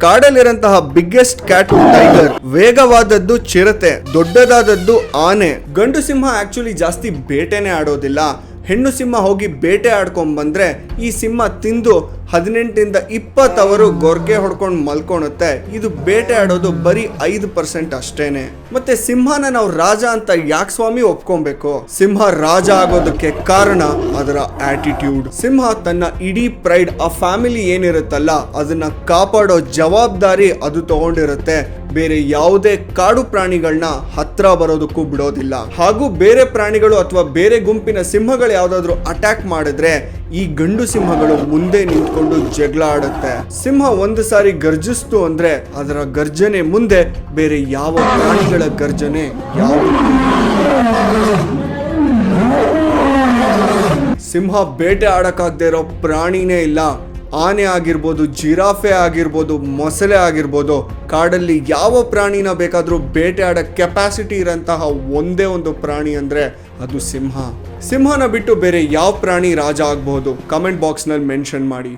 ಕಾಡಲ್ಲಿರಂತಹ biggest cat tiger, ವೇಗವಾದದ್ದು ಚಿರತೆ, ದೊಡ್ಡದಾದದ್ದು ಆನೆ. ಗಂಡು ಸಿಂಹ ಆಕ್ಚುಲಿ ಜಾಸ್ತಿ ಬೇಟೆನೆ ಆಡೋದಿಲ್ಲ. ಹೆಣ್ಣು ಸಿಂಹ ಹೋಗಿ ಬೇಟೆ ಆಡ್ಕೊಂಡ್ ಬಂದ್ರೆ ಈ ಸಿಂಹ ತಿಂದು 18 ಇಂದ 20 ಅವರು ಗೊರ್ಗೆ ಹೊಡ್ಕೊಂಡು ಮಲ್ಕೊಳುತ್ತೆ. ಇದು ಬೇಟೆ ಆಡೋದು ಬರೀ 5% ಅಷ್ಟೇನೆ. ಮತ್ತೆ ಸಿಂಹನ ನಾವು ರಾಜ ಅಂತ ಯಾಕೆ ಸ್ವಾಮಿ ಒಪ್ಕೊಬೇಕು? ಸಿಂಹ ರಾಜ ಆಗೋದಕ್ಕೆ ಕಾರಣ ಅದರ ಆಟಿಟ್ಯೂಡ್. ಸಿಂಹ ತನ್ನ ಇಡೀ ಪ್ರೈಡ್, ಆ ಫ್ಯಾಮಿಲಿ ಏನಿರುತ್ತಲ್ಲ ಅದನ್ನ ಕಾಪಾಡೋ ಜವಾಬ್ದಾರಿ ಅದು ತಗೊಂಡಿರುತ್ತೆ. ಬೇರೆ ಯಾವುದೇ ಕಾಡು ಪ್ರಾಣಿಗಳನ್ನ ಹತ್ರ ಬರೋದಕ್ಕೂ ಬಿಡೋದಿಲ್ಲ. ಹಾಗೂ ಬೇರೆ ಪ್ರಾಣಿಗಳು ಅಥವಾ ಬೇರೆ ಗುಂಪಿನ ಸಿಂಹಗಳು ಯಾವ್ದಾದ್ರು ಅಟ್ಯಾಕ್ ಮಾಡಿದ್ರೆ ಈ ಗಂಡು ಸಿಂಹಗಳು ಮುಂದೆ ನಿಂತ್ಕೊಂಡು ಜಗಳ ಆಡುತ್ತೆ. ಸಿಂಹ ಒಂದು ಸಾರಿ ಗರ್ಜಿಸ್ತು ಅಂದ್ರೆ ಅದರ ಗರ್ಜನೆ ಮುಂದೆ ಬೇರೆ ಯಾವ ಪ್ರಾಣಿಗಳ ಗರ್ಜನೆ ಸಿಂಹ ಬೇಟೆ ಆಡಕ್ಕಾಗದೇ ಇರೋ ಪ್ರಾಣಿನೇ ಇಲ್ಲ. ಆನೆ ಆಗಿರ್ಬೋದು, ಜಿರಾಫೆ ಆಗಿರ್ಬೋದು, ಮೊಸಳೆ ಆಗಿರ್ಬೋದು, ಕಾಡಲ್ಲಿ ಯಾವ ಪ್ರಾಣಿನ ಬೇಕಾದ್ರೂ ಬೇಟೆ ಆಡೋ ಕೆಪಾಸಿಟಿ ಇರೋಂತಹ ಒಂದೇ ಒಂದು ಪ್ರಾಣಿ ಅಂದ್ರೆ ಅದು ಸಿಂಹ. ಸಿಂಹನ ಬಿಟ್ಟು ಬೇರೆ ಯಾವ ಪ್ರಾಣಿ ರಾಜ ಆಗ್ಬಹುದು? ಕಮೆಂಟ್ ಬಾಕ್ಸ್ ನಲ್ಲಿ ಮೆನ್ಷನ್ ಮಾಡಿ.